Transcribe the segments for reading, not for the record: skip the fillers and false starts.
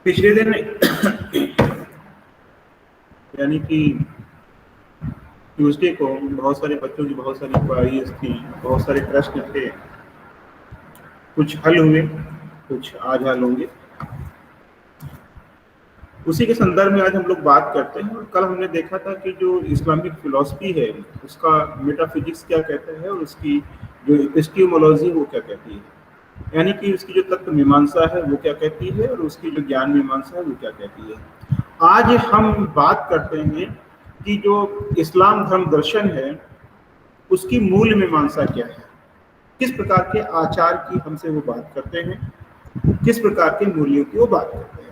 पिछले दिन यानी कि ट्यूसडे को बहुत सारे बच्चों की बहुत सारी क्वारीज थी, बहुत सारे प्रश्न थे, कुछ हल हुए, कुछ आज हल होंगे। उसी के संदर्भ में आज हम लोग बात करते हैं। और कल हमने देखा था कि जो इस्लामिक फिलॉसफी है उसका मेटाफिजिक्स क्या कहता है और उसकी जो एपिस्टियोलॉजी वो क्या कहती है, यानी कि उसकी जो तत्व मीमांसा है वो क्या कहती है और उसकी जो ज्ञान मीमांसा है वो क्या कहती है। आज हम बात करते हैं कि जो इस्लाम धर्म दर्शन है उसकी मूल मीमांसा क्या है, किस प्रकार के आचार की हमसे वो बात करते हैं, किस प्रकार के मूल्यों की वो बात करते हैं।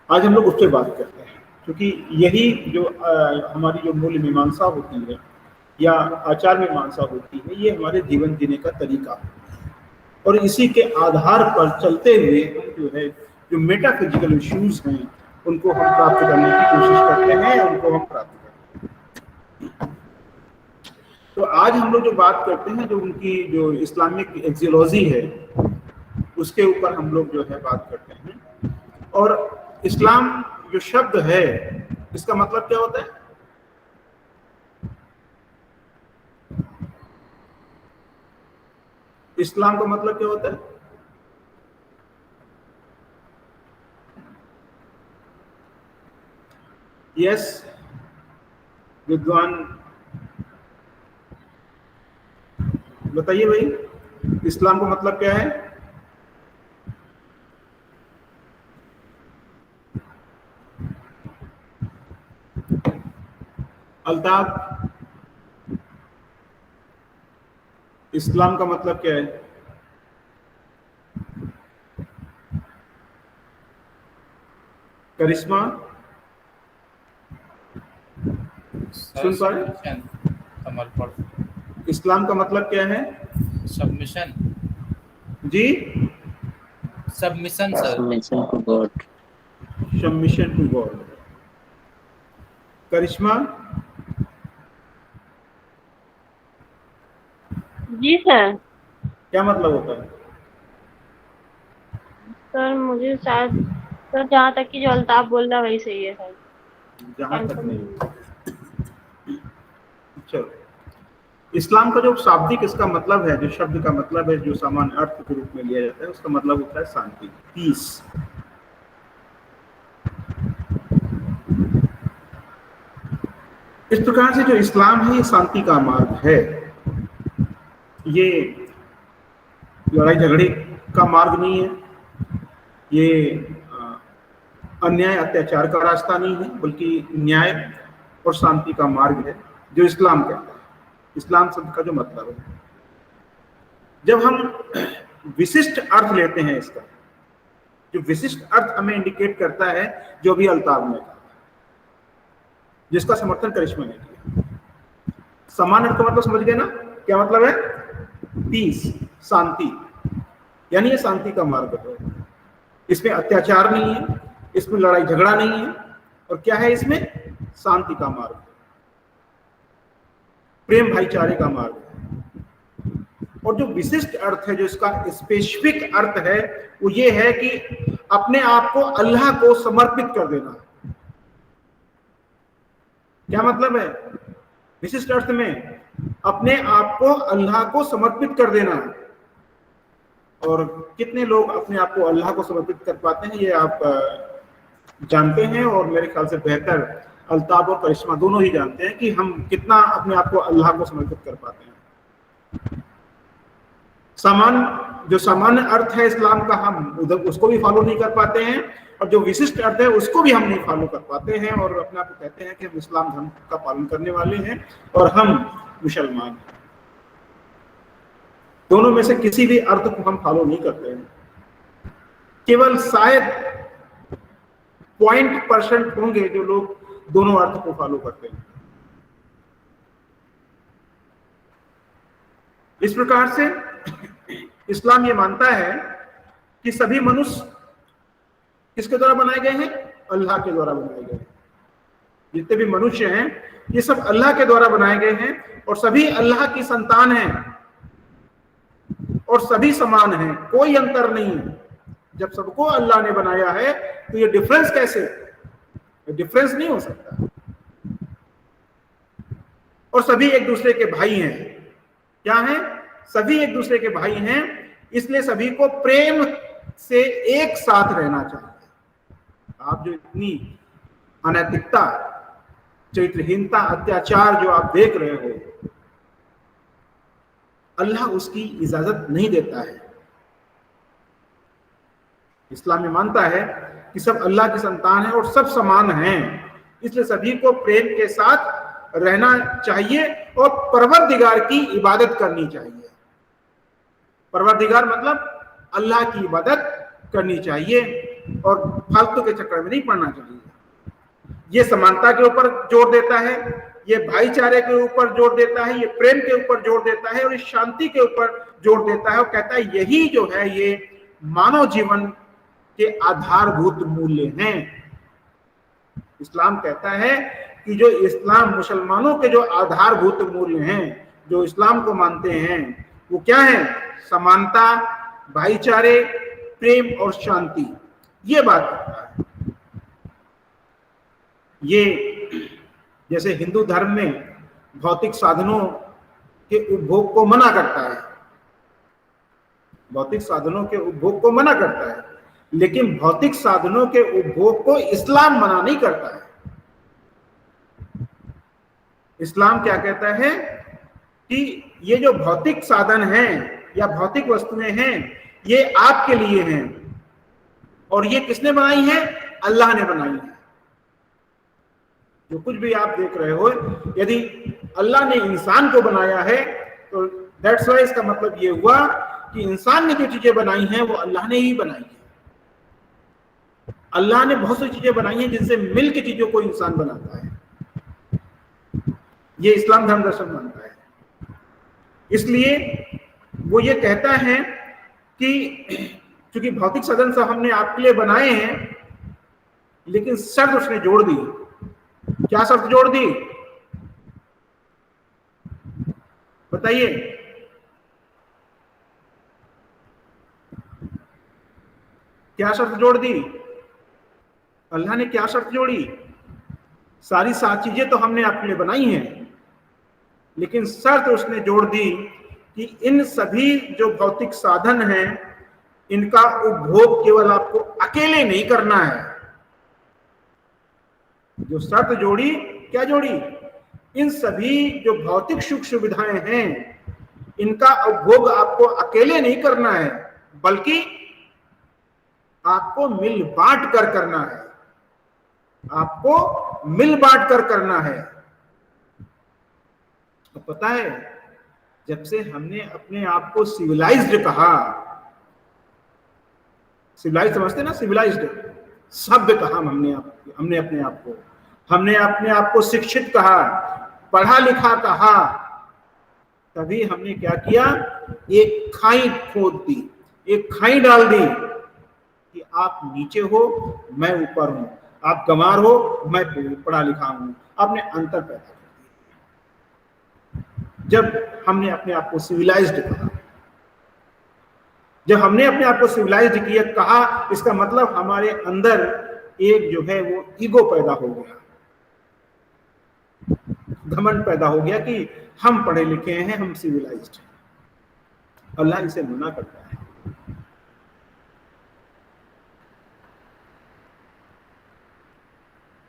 आज हम लोग उस पर बात करते हैं, क्योंकि यही जो हमारी जो मूल मीमांसा होती है या आचार मीमांसा होती है, ये हमारे जीवन जीने का तरीका होता है। और इसी के आधार पर चलते हुए हम जो है जो मेटाफिजिकल इश्यूज हैं उनको हम प्राप्त करने की कोशिश करते हैं, उनको हम प्राप्त करते हैं। तो आज हम लोग जो बात करते हैं, जो उनकी जो इस्लामिक एक्सियोलॉजी है उसके ऊपर हम लोग जो है बात करते हैं। और इस्लाम जो शब्द है इसका मतलब क्या होता है? इस्लाम का मतलब क्या होता है? यस विद्वान बताइए भाई, इस्लाम का मतलब क्या है? अल्ताफ, इस्लाम का मतलब क्या है? करिश्मा सुन पा रहे? इस्लाम का मतलब क्या है? सबमिशन जी, submission sir, submission to God, submission to God. Karishma? जी सर। क्या मतलब होता है? सर मुझे शायद सर जहाँ तक कि जो अल्ताफ बोल रहा वही सही है सर। जहां तक नहीं। चलो, इस्लाम का जो शाब्दिक इसका मतलब है, जो शब्द का मतलब है, जो सामान्य अर्थ के रूप में लिया जाता है, उसका मतलब होता है शांति, पीस। इस प्रकार से जो इस्लाम है ये शांति का मार्ग है, ये लड़ाई झगड़े का मार्ग नहीं है, ये अन्याय अत्याचार का रास्ता नहीं है, बल्कि न्याय और शांति का मार्ग है जो इस्लाम कहता है। इस्लाम शब्द का जो मतलब है, जब हम विशिष्ट अर्थ लेते हैं इसका, जो विशिष्ट अर्थ हमें इंडिकेट करता है, जो भी अल्ताफ ने कहा, जिसका समर्थन करिश्मा ने किया। समान अर्थ का मतलब समझ गए ना? क्या मतलब है? पीस, शांति, यानी ये शांति का मार्ग है। इसमें अत्याचार नहीं है, इसमें लड़ाई झगड़ा नहीं है, और क्या है इसमें? शांति का मार्ग, प्रेम भाईचारे का मार्ग है। और जो विशिष्ट अर्थ है, जो इसका स्पेसिफिक अर्थ है, वो ये है कि अपने आप को अल्लाह को समर्पित कर देना। क्या मतलब है विशिष्ट अर्थ में? अपने आप को अल्लाह को समर्पित कर देना। और कितने लोग अपने आप को अल्लाह को समर्पित कर पाते हैं ये आप जानते हैं, और मेरे ख्याल से बेहतर अल्ताफ और करिश्मा दोनों ही जानते हैं कि हम कितना अपने आप को अल्लाह को समर्पित कर पाते हैं। जो सामान्य अर्थ है इस्लाम का, हम उधर उसको भी फॉलो नहीं कर पाते हैं, और जो विशिष्ट अर्थ है उसको भी हम नहीं फॉलो कर पाते हैं, और अपने आप को कहते हैं कि हम इस्लाम धर्म का पालन करने वाले हैं और हम मुसलमान हैं। दोनों में से किसी भी अर्थ को हम फॉलो नहीं करते हैं, केवल शायद 0.% होंगे जो लोग दोनों अर्थ को फॉलो करते हैं। इस प्रकार से इस्लाम ये मानता है कि सभी मनुष्य किसके द्वारा बनाए गए हैं? अल्लाह के द्वारा बनाए गए हैं। जितने भी मनुष्य हैं ये सब अल्लाह के द्वारा बनाए गए हैं, और सभी अल्लाह की संतान हैं, और सभी समान हैं, कोई अंतर नहीं है। जब सबको अल्लाह ने बनाया है तो ये डिफरेंस कैसे? डिफरेंस नहीं हो सकता। और सभी एक दूसरे के भाई हैं। क्या हैं? सभी एक दूसरे के भाई हैं, इसलिए सभी को प्रेम से एक साथ रहना चाहिए। आप जो इतनी अनैतिकता, चरित्रहीनता, अत्याचार जो आप देख रहे हो, अल्लाह उसकी इजाजत नहीं देता है। इस्लाम में मानता है कि सब अल्लाह की संतान है और सब समान हैं, इसलिए सभी को प्रेम के साथ रहना चाहिए और परवरदिगार की इबादत करनी चाहिए। परवरदिगार मतलब अल्लाह की इबादत करनी चाहिए और फालतू के चक्कर में नहीं पड़ना चाहिए। ये समानता के ऊपर जोर देता है, ये भाईचारे के ऊपर जोर देता है, ये प्रेम के ऊपर जोर देता है और इस शांति के ऊपर जोर देता है और कहता है यही जो है ये मानव जीवन के आधारभूत मूल्य हैं। इस्लाम कहता है कि जो इस्लाम मुसलमानों के जो आधारभूत मूल्य हैं, जो इस्लाम को मानते हैं, वो क्या है? समानता, भाईचारे, प्रेम और शांति। ये बात करता है। ये जैसे हिंदू धर्म में भौतिक साधनों के उपभोग को मना करता है, भौतिक साधनों के उपभोग को मना करता है, लेकिन भौतिक साधनों के उपभोग को इस्लाम मना नहीं करता है। इस्लाम क्या कहता है कि ये जो भौतिक साधन हैं या भौतिक वस्तुएं हैं, ये आपके लिए हैं और ये किसने बनाई है? अल्लाह ने बनाई है। जो कुछ भी आप देख रहे हो, यदि अल्लाह ने इंसान को बनाया है तो दैट्स वाई, इसका मतलब ये हुआ कि इंसान ने जो चीजें बनाई हैं वो अल्लाह ने ही बनाई है। अल्लाह ने बहुत सी चीजें बनाई हैं जिनसे मिल के चीजों को इंसान बनाता है। ये इस्लाम धर्म दर्शन मानता है। इसलिए वो ये कहता है कि चूंकि भौतिक साधन सब हमने आपके लिए बनाए हैं, लेकिन शर्त उसने जोड़ दी। क्या शर्त जोड़ दी? बताइए। क्या शर्त जोड़ दी? अल्लाह ने क्या शर्त जोड़ी? सारी 7 चीजें तो हमने आपके लिए बनाई हैं, लेकिन शर्त उसने जोड़ दी कि इन सभी जो भौतिक साधन हैं, इनका उपभोग केवल आपको अकेले नहीं करना है। जो शर्त जोड़ी, क्या जोड़ी? इन सभी जो भौतिक सुख सुविधाएं हैं, इनका उपभोग आपको अकेले नहीं करना है, बल्कि आपको मिल बांट कर करना है। आपको मिल बांट कर करना है। तो पता है, जब से हमने अपने आप को सिविलाइज्ड कहा, सिविलाइज समझते ना, सिविलाइज्ड सभ्य कहा हमने अपने आप को, हमने अपने आप को शिक्षित कहा, पढ़ा लिखा कहा, तभी हमने क्या किया? एक खाई खोद दी, एक खाई डाल दी कि आप नीचे हो, मैं ऊपर हूं, आप गंवार हो, मैं पढ़ा लिखा हूं। आपने अंतर पैदा कर दिया। जब हमने अपने आप को सिविलाइज्ड कहा, जब हमने अपने आप को सिविलाइज्ड किया कहा, इसका मतलब हमारे अंदर एक जो है वो ईगो पैदा हो गया, घमंड पैदा हो गया कि हम पढ़े लिखे हैं, हम सिविलाइज्ड हैं। अल्लाह इसे मना करता है।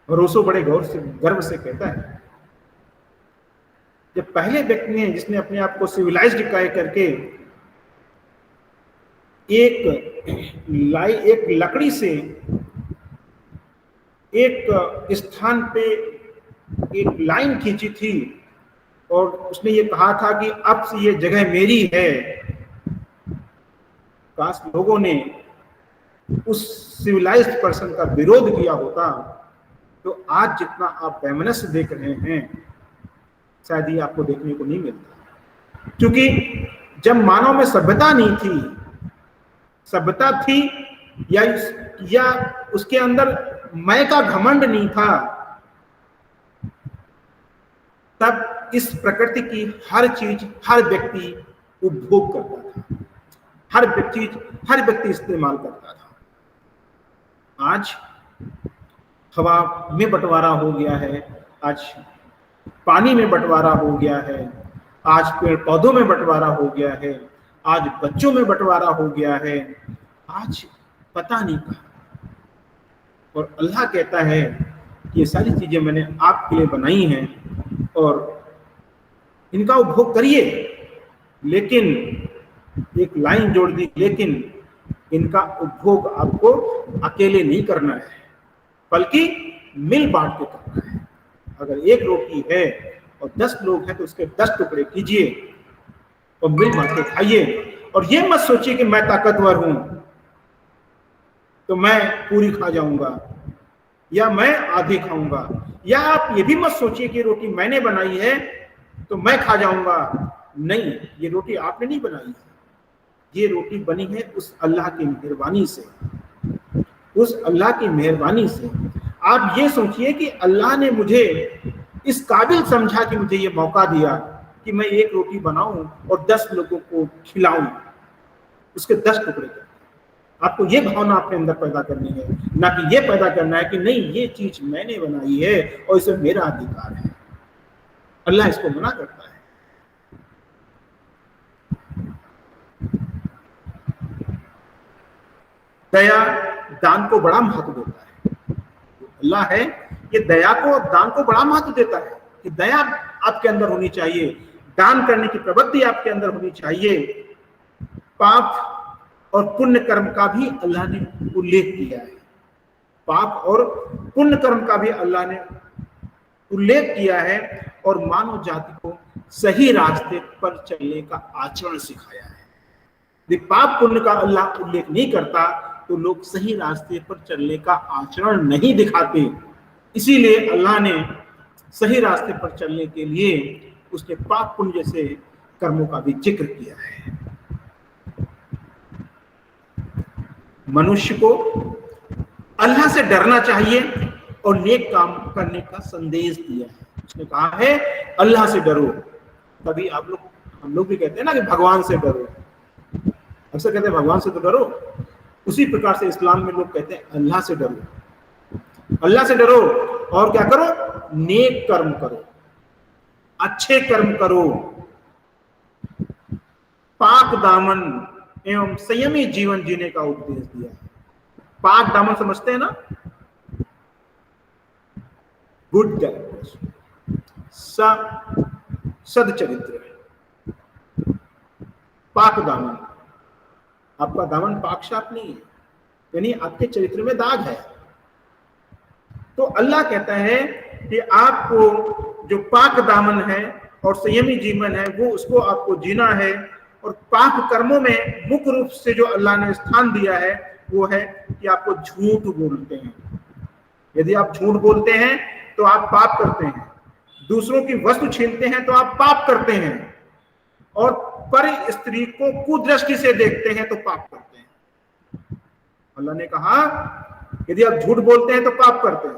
और रोसो बड़े गौर से, गर्व से कहता है, जब पहले व्यक्ति ने जिसने अपने आप को सिविलाइज्ड करके एक लकड़ी से एक स्थान पे एक लाइन खींची थी और उसने ये कहा था कि अब से ये जगह मेरी है। काश लोगों ने उस सिविलाइज्ड पर्सन का विरोध किया होता तो आज जितना आप वैमनस्य देख रहे हैं शायद ये आपको देखने को नहीं मिलता। क्योंकि जब मानव में सभ्यता नहीं थी, सभ्यता थी या उसके अंदर मैं का घमंड नहीं था, तब इस प्रकृति की हर चीज हर व्यक्ति उपभोग करता था, हर व्यक्ति इस्तेमाल करता था। आज हवा में बंटवारा हो गया है, आज पानी में बंटवारा हो गया है, आज पेड़ पौधों में बंटवारा हो गया है, आज बच्चों में बंटवारा हो गया है, आज पता नहीं कहा। और अल्लाह कहता है कि ये सारी चीजें मैंने आपके लिए बनाई हैं और इनका उपभोग करिए, लेकिन एक लाइन जोड़ दी, लेकिन इनका उपभोग आपको अकेले नहीं करना है, बल्कि मिल बांट के करना है। अगर एक रोटी है और 10 लोग हैं तो उसके 10 टुकड़े कीजिए और मिल बांट के खाइए। और ये मत सोचिए कि मैं ताकतवर हूं तो मैं पूरी खा जाऊंगा या मैं आधी खाऊंगा, या आप ये भी मत सोचिए कि रोटी मैंने बनाई है तो मैं खा जाऊंगा। नहीं, ये रोटी आपने नहीं बनाई है, ये रोटी बनी है उस अल्लाह की मेहरबानी से, उस अल्लाह की मेहरबानी से। आप ये सोचिए कि अल्लाह ने मुझे इस काबिल समझा कि मुझे ये मौका दिया कि मैं एक रोटी बनाऊं और 10 लोगों को खिलाऊं, उसके 10 टुकड़े कर। आपको ये भावना अपने अंदर पैदा करनी है, ना कि ये पैदा करना है कि नहीं ये चीज मैंने बनाई है और इसमें मेरा अधिकार है। अल्लाह इसको मना करता है। दया दान को बड़ा महत्व देता है। अल्लाह है ये दया को, दान को बड़ा महत्व देता है कि दया आपके अंदर होनी चाहिए, दान करने की प्रवृत्ति आपके अंदर होनी चाहिए। पाप और पुण्य कर्म का भी अल्लाह ने उल्लेख किया है, पाप और पुण्य कर्म का भी अल्लाह ने उल्लेख किया है और मानव जाति को सही रास्ते पर चलने का आचरण सिखाया है। यदि पाप पुण्य का अल्लाह उल्लेख नहीं करता तो लोग सही रास्ते पर चलने का आचरण नहीं दिखाते। इसीलिए अल्लाह ने सही रास्ते पर चलने के लिए उसने पाप पुण्य जैसे कर्मों का भी जिक्र किया है। मनुष्य को अल्लाह से डरना चाहिए और नेक काम करने का संदेश दिया है। उसने कहा है अल्लाह से डरो। तभी हम लोग भी कहते हैं ना कि भगवान से डरो, अक्सर कहते हैं भगवान से तो डरो। उसी प्रकार से इस्लाम में लोग कहते हैं अल्लाह से डरो। अल्लाह से डरो और क्या करो? नेक कर्म करो, अच्छे कर्म करो, पाक दामन एवं संयमी जीवन जीने का उपदेश दिया है। पाक दामन समझते हैं ना? गुड कैरेक्टर, सदचरित्र, पाक दामन। आपका दामन पाक साफ नहीं है, यानी आपके चरित्र में दाग है। तो अल्लाह कहता है कि आपको जो पाक दामन है और संयमी जीवन है वो उसको आपको जीना है। और पाप कर्मों में मुख्य रूप से जो अल्लाह ने स्थान दिया है वो है कि आपको झूठ बोलते हैं। यदि आप झूठ बोलते हैं तो आप पाप करते हैं, दूसरों की वस्तु छीनते हैं तो आप पाप करते हैं, और पर स्त्री को कुदृष्टि से देखते हैं तो पाप करते हैं। अल्लाह ने कहा यदि आप झूठ बोलते हैं तो पाप करते हैं,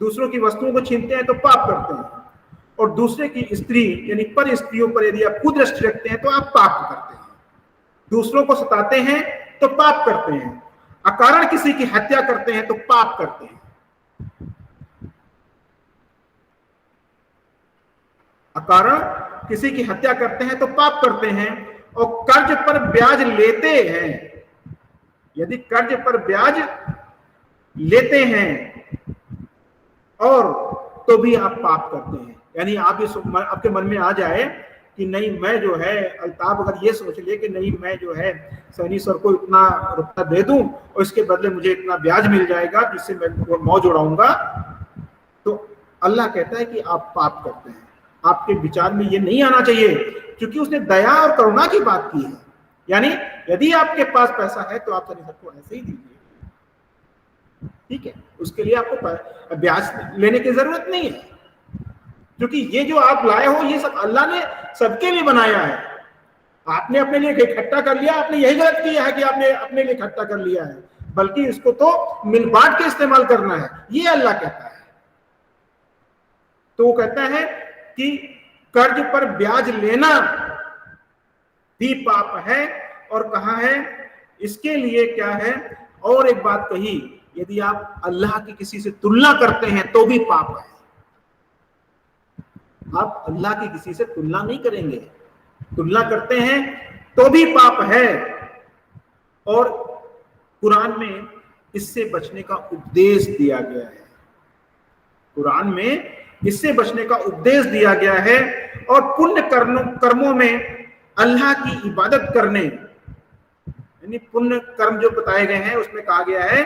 दूसरों की वस्तुओं को छीनते हैं तो पाप करते हैं, और दूसरे की स्त्री यानी पर स्त्रियों पर यदि आप कुदृष्टि रखते हैं तो आप पाप करते हैं। दूसरों को सताते हैं तो पाप करते हैं, अकारण किसी की हत्या करते हैं तो पाप करते हैं। अकारण किसी की हत्या करते हैं तो पाप करते हैं, और कर्ज पर ब्याज लेते हैं। यदि कर्ज पर ब्याज लेते हैं और तो भी आप पाप करते हैं। यानी आप ये आपके मन में आ जाए कि नहीं मैं जो है अल्ताफ अगर ये सोच ले कि नहीं मैं जो है सैनी सर को इतना रुपया दे दूं और इसके बदले मुझे इतना ब्याज मिल जाएगा जिससे मैं मौज उड़ाऊंगा, तो अल्लाह कहता है कि आप पाप करते हैं। आपके विचार में ये नहीं आना चाहिए, क्योंकि उसने दया और करुणा की बात की है। यानी यदि आपके पास पैसा है तो आप सैनी सर को ऐसे ही दीजिए, ठीक है, उसके लिए आपको ब्याज लेने की जरूरत नहीं है, क्योंकि ये जो आप लाए हो ये सब अल्लाह ने सबके लिए बनाया है। आपने अपने लिए इकट्ठा कर लिया, आपने यही गलत किया है कि आपने अपने लिए इकट्ठा कर लिया है, बल्कि इसको तो मिल बांट के इस्तेमाल करना है, ये अल्लाह कहता है। तो वो कहता है कि कर्ज पर ब्याज लेना भी पाप है, और कहा है इसके लिए क्या है, और एक बात कही यदि आप अल्लाह की किसी से तुलना करते हैं तो भी पाप है। आप अल्लाह की किसी से तुलना नहीं करेंगे, तुलना करते हैं तो भी पाप है। और कुरान में इससे बचने का उपदेश दिया गया है, कुरान में इससे बचने का उपदेश दिया गया है। और पुण्य कर्मों में अल्लाह की इबादत करने, यानी पुण्य कर्म जो बताए गए हैं उसमें कहा गया है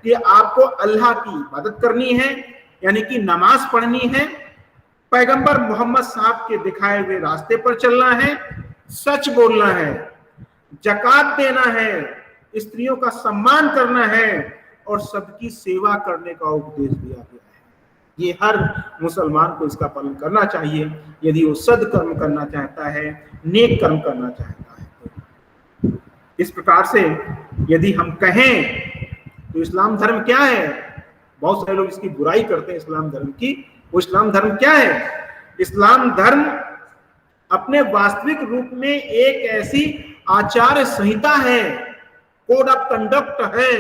कि आपको अल्लाह की इबादत करनी है, यानी कि नमाज पढ़नी है, पैगंबर मोहम्मद साहब के दिखाए हुए रास्ते पर चलना है, सच बोलना है, जकात देना है, स्त्रियों का सम्मान करना है और सबकी सेवा करने का उपदेश दिया गया है। ये हर मुसलमान को इसका पालन करना चाहिए यदि वो सद्कर्म करना चाहता है, नेक कर्म करना चाहता है। इस प्रकार से यदि हम कहें तो इस्लाम धर्म क्या है, बहुत सारे लोग इसकी बुराई करते हैं इस्लाम धर्म की। वो इस्लाम धर्म क्या है? इस्लाम धर्म अपने वास्तविक रूप में एक ऐसी आचार संहिता है, कोड ऑफ कंडक्ट है,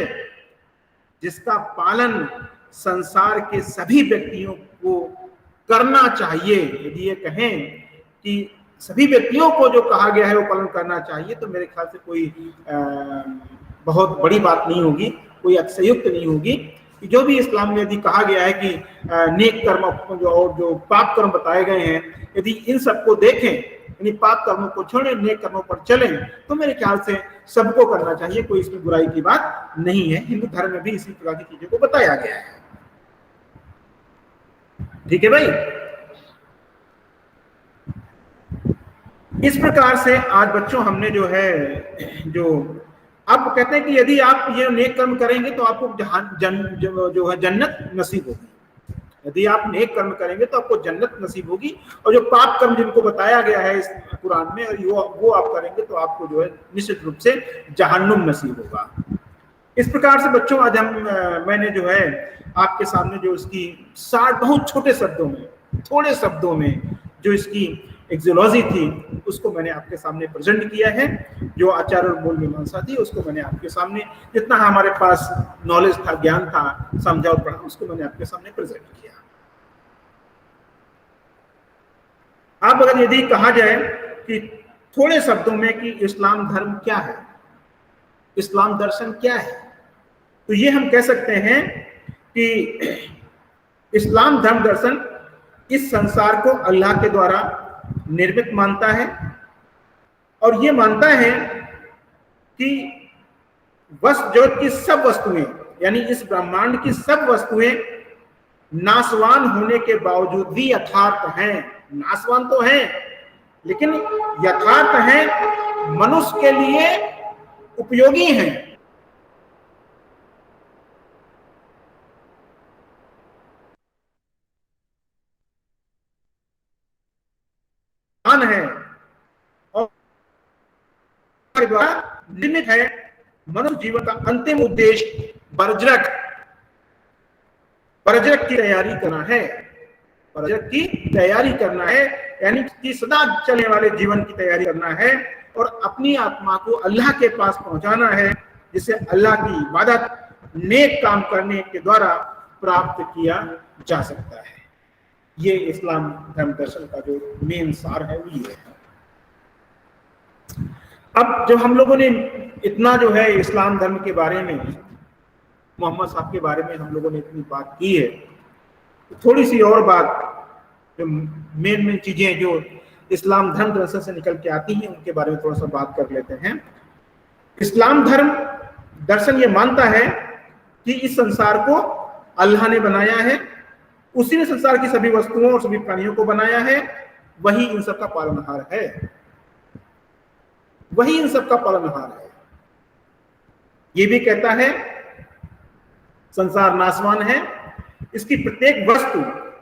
जिसका पालन संसार के सभी व्यक्तियों को करना चाहिए। यदि ये कहें कि सभी व्यक्तियों को जो कहा गया है वो पालन करना चाहिए, तो मेरे ख्याल से कोई बहुत बड़ी बात नहीं होगी, कोई अतिशयोक्त नहीं होगी। कि जो भी इस्लाम में यदि कहा गया है कि नेक कर्म और जो पाप कर्म बताए गए हैं, यदि इन सबको देखें, यानी पाप कर्मों को छोड़ें, नेक कर्मों पर चलें, तो मेरे ख्याल से सबको करना चाहिए, कोई इसमें बुराई की बात नहीं है। हिंदू धर्म में भी इसी प्रकार की चीजों को बताया गया है। ठीक है भाई। इस प्रकार से आज बच्चों हमने जो है, जो आप कहते हैं कि यदि आप ये नेक कर्म करेंगे तो आपको जो है जन्नत नसीब होगी। यदि आप नेक कर्म करेंगे तो आपको जन्नत नसीब होगी, और जो पाप कर्म जिनको बताया गया है इस कुरान में, वो आप करेंगे तो आपको जो है निश्चित रूप से जहन्नुम नसीब होगा। इस प्रकार से बच्चों आज मैंने जो है आपके सामने जो इसकी बहुत छोटे शब्दों में, थोड़े शब्दों में जो इसकी एक्जियोलॉजी थी उसको मैंने आपके सामने प्रेजेंट किया है। जो आचार और मूल मीमांसा थी उसको मैंने आपके सामने, जितना हमारे पास नॉलेज था, ज्ञान था, समझा और पढ़ा, उसको मैंने आपके सामने प्रेजेंट किया। अब अगर यदि कहा जाए कि थोड़े शब्दों में कि इस्लाम धर्म क्या है, इस्लाम दर्शन क्या है, तो ये हम कह सकते हैं कि इस्लाम धर्म दर्शन इस संसार को अल्लाह के द्वारा निर्मित मानता है, और ये मानता है कि जगत की सब वस्तुएं, यानी इस ब्रह्मांड की सब वस्तुएं नाशवान होने के बावजूद भी यथार्थ हैं। नाशवान तो हैं लेकिन यथार्थ हैं, मनुष्य के लिए उपयोगी हैं। है और द्वारा निर्मित है। मनुष्य जीवन का अंतिम उद्देश्य बर्जरक की तैयारी करना है, बर्जरक की तैयारी करना है, यानी कि सदा चलने वाले जीवन की तैयारी करना है और अपनी आत्मा को अल्लाह के पास पहुंचाना है, जिसे अल्लाह की इबादत नेक काम करने के द्वारा प्राप्त किया जा सकता है। ये इस्लाम धर्म दर्शन का जो मेन सार है वो ये है। अब जब हम लोगों ने इतना जो है इस्लाम धर्म के बारे में, मोहम्मद साहब के बारे में हम लोगों ने इतनी बात की है, तो थोड़ी सी और बात, जो मेन चीजें जो इस्लाम धर्म दर्शन से निकल के आती हैं उनके बारे में थोड़ा सा बात कर लेते हैं। इस्लाम धर्म दर्शन ये मानता है कि इस संसार को अल्लाह ने बनाया है, उसी ने संसार की सभी वस्तुओं और सभी प्राणियों को बनाया है, वही इन सब का पालनहार है, वही इन सब का पालनहार है। ये भी कहता है संसार नाशवान है, इसकी प्रत्येक वस्तु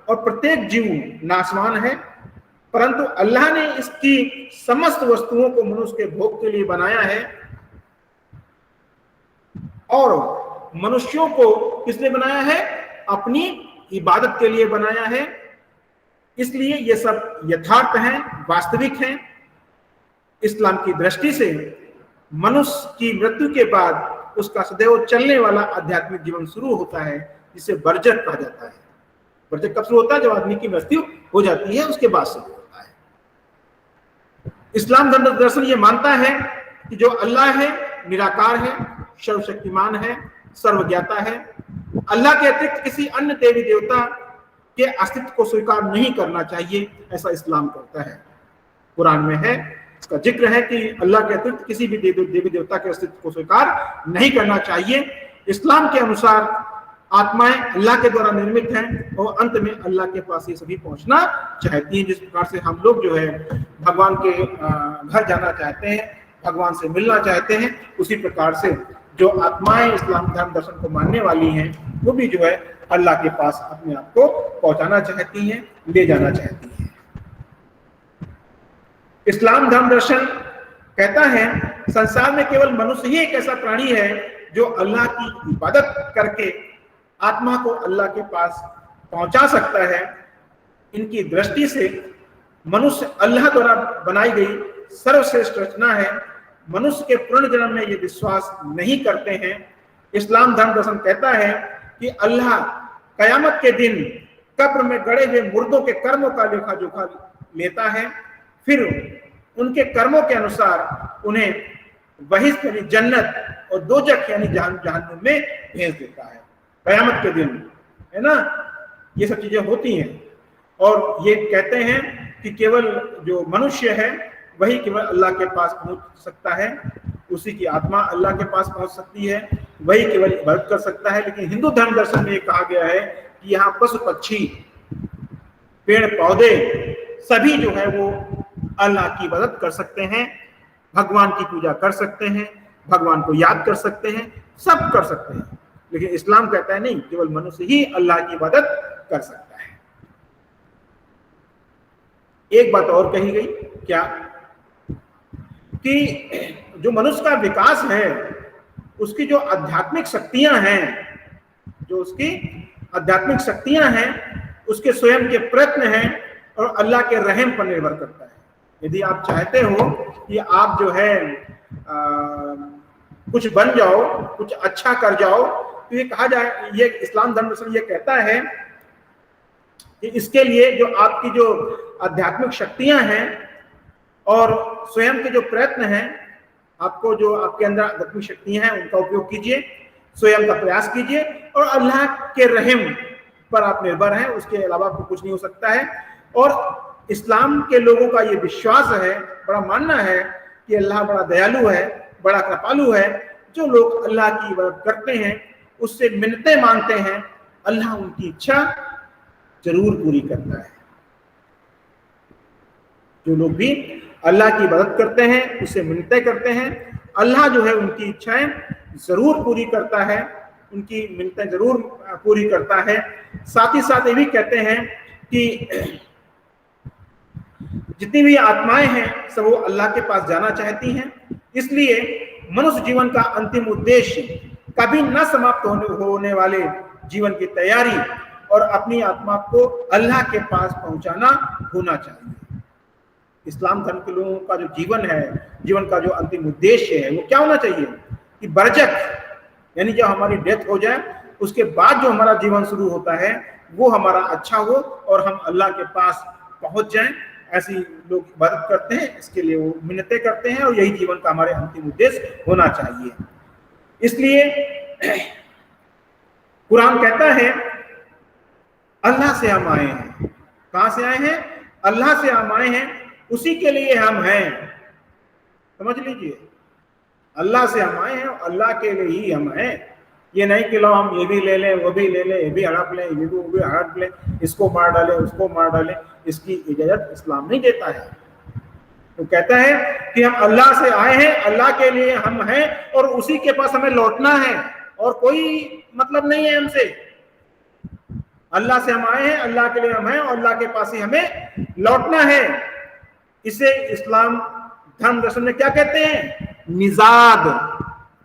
और प्रत्येक जीव नाशवान है, परंतु अल्लाह ने इसकी समस्त वस्तुओं को मनुष्य के भोग के लिए बनाया है, और मनुष्यों को किसने बनाया है? अपनी इबादत के लिए बनाया है। इसलिए ये सब यथार्थ हैं, वास्तविक हैं। इस्लाम की दृष्टि से मनुष्य की मृत्यु के बाद उसका सदैव चलने वाला आध्यात्मिक जीवन शुरू होता है, जिसे बरजक कहा जाता है। बरजक कब शुरू होता है? जब आदमी की मृत्यु हो जाती है, उसके बाद शुरू होता है। इस्लाम धर्म दर्शन ये मानता है कि जो अल्लाह है निराकार है, सर्वशक्तिमान है, सर्वज्ञाता है। अल्लाह के अतिरिक्त किसी अन्य देवी देवता के अस्तित्व को स्वीकार नहीं करना चाहिए, ऐसा इस्लाम कहता है। कुरान में है, इसका जिक्र है कि अल्लाह के अतिरिक्त किसी भी देवी देवता के अस्तित्व को स्वीकार नहीं करना चाहिए। इस्लाम के अनुसार आत्माएं अल्लाह के द्वारा निर्मित हैं और अंत में अल्लाह के पास ये सभी पहुंचना चाहती हैं। जिस प्रकार से हम लोग जो है भगवान के घर जाना चाहते हैं, भगवान से मिलना चाहते हैं, उसी प्रकार से जो आत्माएं इस्लाम धर्म दर्शन को मानने वाली हैं, वो भी जो है अल्लाह के पास अपने आप को पहुंचाना चाहती हैं, ले जाना चाहती हैं। इस्लाम धर्म दर्शन कहता है संसार में केवल मनुष्य ही एक ऐसा प्राणी है जो अल्लाह की इबादत करके आत्मा को अल्लाह के पास पहुंचा सकता है। इनकी दृष्टि से मनुष्य अल्लाह द्वारा बनाई गई सर्वश्रेष्ठ रचना है। मनुष्य के पुनर्जन्म में ये विश्वास नहीं करते हैं। इस्लाम धर्म दर्शन कहता है कि अल्लाह कयामत के दिन कब्र में गड़े हुए मुर्दों के कर्मों का लेखा जोखा लेता है, फिर उनके कर्मों के अनुसार उन्हें बहिश्त यानी जन्नत और दोजख यानी जहन्नुम में भेज देता है। कयामत के दिन, है ना, ये सब चीजें होती हैं। और ये कहते हैं कि केवल जो मनुष्य है वही केवल अल्लाह के पास पहुंच सकता है, उसी की आत्मा अल्लाह के पास पहुंच सकती है, वही केवल इबादत कर सकता है। लेकिन हिंदू धर्म दर्शन में कहा गया है कि यहाँ पशु पक्षी पेड़ पौधे सभी जो है वो अल्लाह की इबादत कर सकते हैं, भगवान की पूजा कर सकते हैं, भगवान को याद कर सकते हैं, सब कर सकते हैं। लेकिन इस्लाम कहता है नहीं, केवल मनुष्य ही अल्लाह की इबादत कर सकता है। एक बात और कही गई, क्या कि जो मनुष्य का विकास है उसकी जो आध्यात्मिक शक्तियां हैं, जो उसकी आध्यात्मिक शक्तियां हैं, उसके स्वयं के प्रयत्न हैं और अल्लाह के रहम पर निर्भर करता है। यदि आप चाहते हो कि आप जो है कुछ बन जाओ, कुछ अच्छा कर जाओ, तो ये कहा जाए, ये इस्लाम धर्म दर्शन ये कहता है कि इसके लिए जो आपकी जो आध्यात्मिक शक्तियां हैं और स्वयं के जो प्रयत्न हैं, आपको जो आपके अंदर आध्यात्मिक शक्तियां हैं उनका उपयोग कीजिए, स्वयं का प्रयास कीजिए और अल्लाह के रहम पर आप निर्भर हैं, उसके अलावा आपको कुछ नहीं हो सकता है। और इस्लाम के लोगों का ये विश्वास है, बड़ा मानना है कि अल्लाह बड़ा दयालु है, बड़ा कृपालु है। जो लोग अल्लाह की इबादत करते हैं, उससे मिन्नतें मांगते हैं, अल्लाह उनकी इच्छा जरूर पूरी करता है। जो लोग भी अल्लाह की इबादत करते हैं, उससे मिन्नतें करते हैं, अल्लाह जो है उनकी इच्छाएं जरूर पूरी करता है, उनकी मिन्नतें जरूर पूरी करता है। साथ ही साथ ये भी कहते हैं कि जितनी भी आत्माएं हैं सब वो अल्लाह के पास जाना चाहती हैं। इसलिए मनुष्य जीवन का अंतिम उद्देश्य कभी न समाप्त होने वाले जीवन की तैयारी और अपनी आत्मा को अल्लाह के पास पहुंचाना होना चाहिए। इस्लाम धर्म के लोगों का जो जीवन है, जीवन का जो अंतिम उद्देश्य है, वो क्या होना चाहिए कि बरजक यानी जब हमारी डेथ हो जाए उसके बाद जो हमारा जीवन शुरू होता है वो हमारा अच्छा हो और हम अल्लाह के पास पहुंच जाएं। ऐसी लोग इबादत करते हैं, इसके लिए वो मिन्नतें करते हैं और यही जीवन का हमारे अंतिम उद्देश्य होना चाहिए। इसलिए कुरान कहता है अल्लाह से हम आए हैं। कहां से आए हैं? अल्लाह से हम आए हैं, उसी के लिए हम हैं। समझ लीजिए, अल्लाह से हम आए हैं और अल्लाह के लिए ही हम हैं। ये नहीं कि लो हम ये भी ले लें, वो भी ले लें, ये भी हड़प लें, ये भी वो भी हड़प लें, इसको मार डालें, उसको मार डालें, इसकी इजाजत इस्लाम नहीं देता है। तो कहता है कि हम अल्लाह से आए हैं, अल्लाह के लिए हम हैं और उसी के पास हमें लौटना है और कोई मतलब नहीं है हमसे। अल्लाह से हम आए हैं, अल्लाह के लिए हम हैं और अल्लाह के पास ही हमें लौटना है। इसे इस्लाम धर्म दर्शन में क्या कहते हैं? निजात,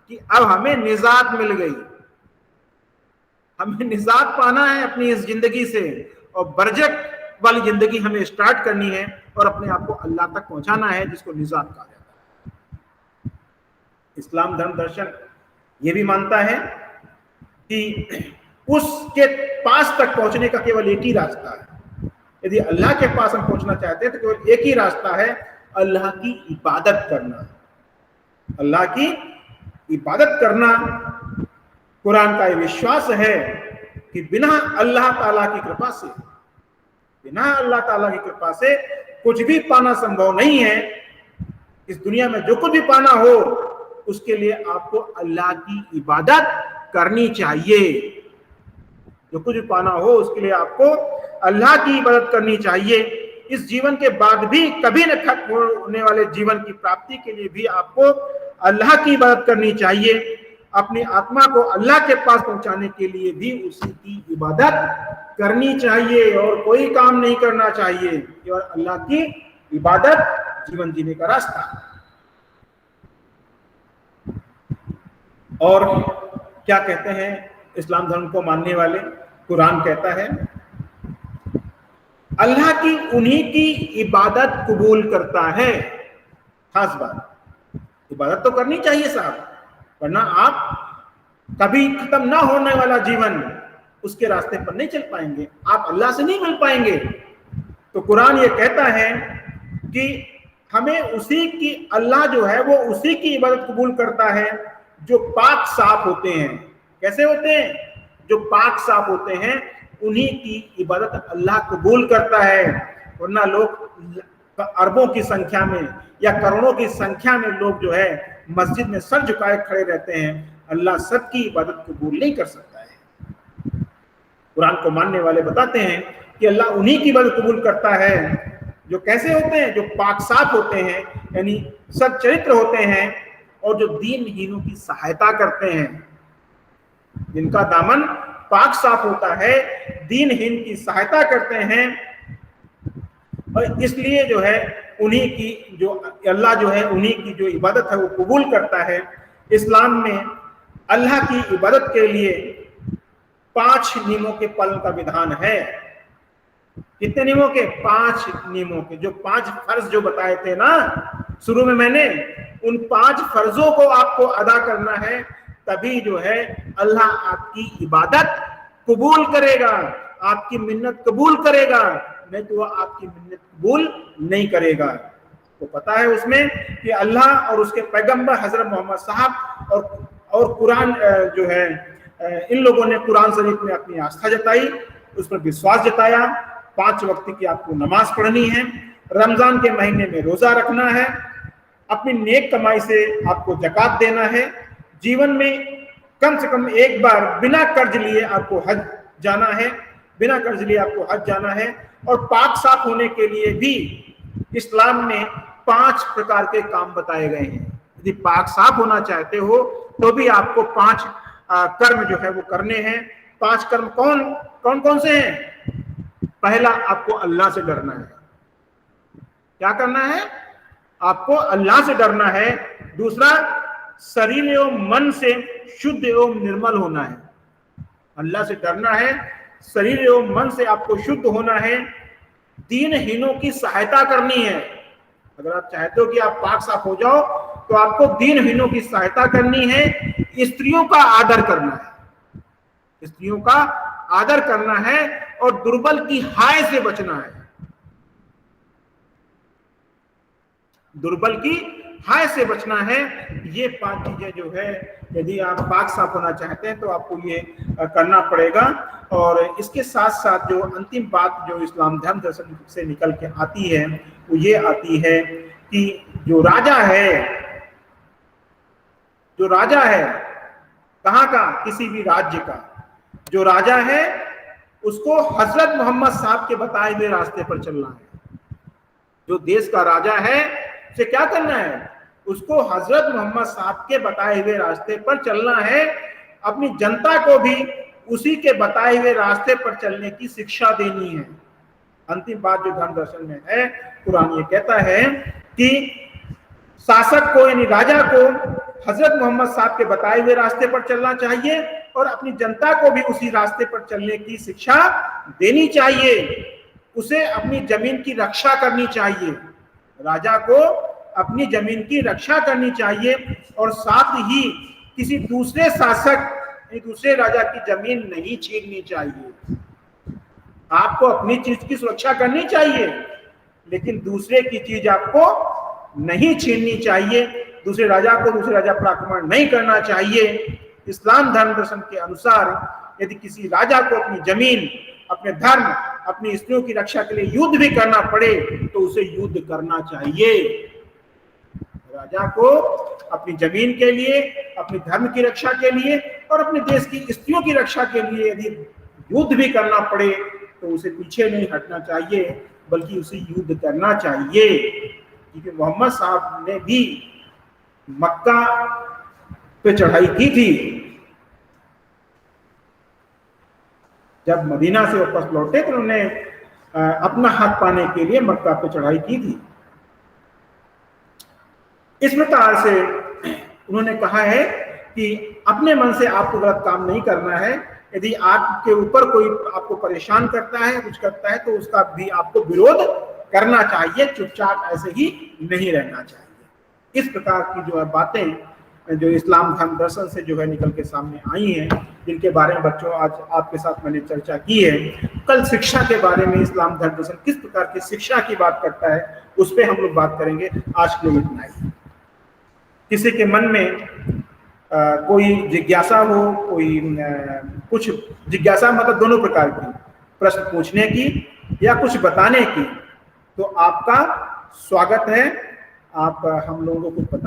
कि अब हमें निजात मिल गई, हमें निजात पाना है अपनी इस जिंदगी से और बरजक वाली जिंदगी हमें स्टार्ट करनी है और अपने आप को अल्लाह तक पहुंचाना है, जिसको निजात कहा जाता है। इस्लाम धर्म दर्शन ये भी मानता है कि उसके पास तक पहुंचने का केवल एक ही रास्ता है। यदि अल्लाह के पास हम पहुंचना चाहते हैं तो केवल एक ही रास्ता है, अल्लाह की इबादत करना। अल्लाह की इबादत करना। कुरान का ये विश्वास है कि बिना अल्लाह ताला की कृपा से, बिना अल्लाह ताला की कृपा से कुछ भी पाना संभव नहीं है। इस दुनिया में जो कुछ भी पाना हो उसके लिए आपको अल्लाह की इबादत करनी चाहिए। जो कुछ भी पाना हो उसके लिए आपको अल्लाह की इबादत करनी चाहिए। इस जीवन के बाद भी कभी न खत्म होने वाले जीवन की प्राप्ति के लिए भी आपको अल्लाह की इबादत करनी चाहिए। अपनी आत्मा को अल्लाह के पास पहुंचाने के लिए भी उसी की इबादत करनी चाहिए और कोई काम नहीं करना चाहिए। केवल अल्लाह की इबादत जीवन जीने का रास्ता। और क्या कहते हैं इस्लाम धर्म को मानने वाले? कुरान कहता है अल्लाह की उन्हीं की इबादत कबूल करता है। खास बात, इबादत तो करनी चाहिए साहब, वरना आप कभी खत्म ना होने वाला जीवन उसके रास्ते पर नहीं चल पाएंगे, आप अल्लाह से नहीं मिल पाएंगे। तो कुरान ये कहता है कि हमें उसी की, अल्लाह जो है वो उसी की इबादत कबूल करता है जो पाक साफ होते हैं। कैसे होते हैं? जो पाक साफ होते हैं उन्हीं की इबादत अल्लाह कबूल करता है। वरना लोग अरबों की संख्या में या करोड़ों की संख्या में लोग जो है मस्जिद में सर झुकाए खड़े रहते हैं, अल्लाह सबकी इबादत कबूल नहीं कर सकता है। कुरान को मानने वाले बताते हैं कि अल्लाह उन्हीं की इबादत कबूल करता है जो कैसे होते हैं? जो पाक साफ होते हैं, यानी सब चरित्र होते हैं और जो दीनहीनों की सहायता करते हैं, जिनका दामन पाक साफ होता है, दीनहीन की सहायता करते हैं। और इसलिए जो है उन्हीं की, जो अल्लाह जो है उन्हीं की जो इबादत है वो कबूल करता है। इस्लाम में अल्लाह की इबादत के लिए 5 नियमों के पालन का विधान है। कितने नियमों के? 5 नियमों के। जो 5 फर्ज जो बताए थे ना शुरू में मैंने, उन 5 फर्जों को आपको अदा करना है, तभी जो है अल्लाह आपकी इबादत कबूल करेगा, आपकी मिन्नत कबूल करेगा, नहीं तो वह आपकी मिन्नत कबूल नहीं करेगा। तो पता है उसमें कि अल्लाह और उसके पैगंबर हजरत मोहम्मद साहब और कुरान जो है, इन लोगों ने कुरान शरीफ में अपनी आस्था जताई, उस पर विश्वास जताया। 5 वक्त की आपको नमाज पढ़नी है, रमजान के महीने में रोजा रखना है, अपनी नेक कमाई से आपको ज़कात देना है, जीवन में कम से कम एक बार बिना कर्ज लिए आपको हज जाना है, बिना कर्ज लिए आपको हज जाना है। और पाक साफ होने के लिए भी इस्लाम में 5 प्रकार के काम बताए गए हैं। यदि पाक साफ होना चाहते हो तो भी आपको 5 कर्म जो है वो करने हैं। 5 कर्म कौन कौन से हैं? पहला, आपको अल्लाह से डरना है। क्या करना है? आपको अल्लाह से डरना है। दूसरा, शरीर एवं मन से शुद्ध एवं निर्मल होना है। अल्लाह से डरना है, शरीर एवं मन से आपको शुद्ध होना है। दीनहीनों की सहायता करनी है। अगर आप चाहते हो कि आप पाक साफ हो जाओ तो आपको दीनहीनों की सहायता करनी है। स्त्रियों का आदर करना है, स्त्रियों का आदर करना है और दुर्बल की हाय से बचना है। दुर्बल की हाय से बचना है। ये 5 चीजें जो है, यदि आप पाक साफ होना चाहते हैं तो आपको ये करना पड़ेगा। और इसके साथ साथ जो अंतिम बात जो इस्लाम धर्म दर्शन से निकल के आती है वो ये आती है कि जो राजा है कहाँ का? किसी भी राज्य का जो राजा है उसको हजरत मोहम्मद साहब के बताए हुए रास्ते पर चलना है। जो देश का राजा है उसे क्या करना है? उसको हजरत मोहम्मद साहब के बताए हुए रास्ते पर चलना है। अपनी जनता को भी उसी के बताए हुए रास्ते पर चलने की शिक्षा देनी है। अंतिम बात जो धर्म दर्शन में है, कुरान ये कहता है कि शासक को यानी राजा को हजरत मोहम्मद साहब के बताए हुए रास्ते पर चलना चाहिए और अपनी जनता को भी उसी रास्ते पर चलने की शिक्षा देनी चाहिए। उसे अपनी जमीन की रक्षा करनी चाहिए। राजा को अपनी जमीन की रक्षा करनी चाहिए और साथ ही किसी दूसरे शासक, दूसरे राजा की जमीन नहीं छीननी चाहिए। आपको अपनी चीज की सुरक्षा करनी चाहिए, लेकिन दूसरे की चीज आपको नहीं छीननी चाहिए। दूसरे राजा को दूसरे राजा पर आक्रमण नहीं करना चाहिए। इस्लाम धर्म दर्शन के अनुसार यदि किसी राजा को अपनी जमीन, अपने धर्म, अपनी स्त्रियों की रक्षा के लिए युद्ध भी करना पड़े तो उसे युद्ध करना चाहिए। राजा को अपनी जमीन के लिए, अपने धर्म की रक्षा के लिए और अपने देश की स्त्रियों की रक्षा के लिए यदि युद्ध भी करना पड़े तो उसे पीछे नहीं हटना चाहिए, बल्कि उसे युद्ध करना चाहिए। क्योंकि मोहम्मद साहब ने भी मक्का पे चढ़ाई की थी। जब मदीना से वापस लौटे तो उन्होंने अपना हक पाने के लिए मक्का पे चढ़ाई की थी। इस प्रकार से उन्होंने कहा है कि अपने मन से आपको गलत काम नहीं करना है। यदि आपके ऊपर कोई आपको परेशान करता है, कुछ करता है, तो उसका भी आपको विरोध करना चाहिए, चुपचाप ऐसे ही नहीं रहना चाहिए। इस प्रकार की जो है बातें जो इस्लाम धर्म दर्शन से जो है निकल के सामने आई हैं, जिनके बारे में बच्चों आज आपके साथ मैंने चर्चा की है। कल शिक्षा के बारे में इस्लाम धर्म दर्शन किस प्रकार की शिक्षा की बात करता है उस पर हम लोग बात करेंगे। आज के लिए इतना ही। किसी के मन में कोई जिज्ञासा हो, कोई कुछ जिज्ञासा मतलब दोनों प्रकार की, प्रश्न पूछने की या कुछ बताने की, तो आपका स्वागत है। आप हम लोगों को बता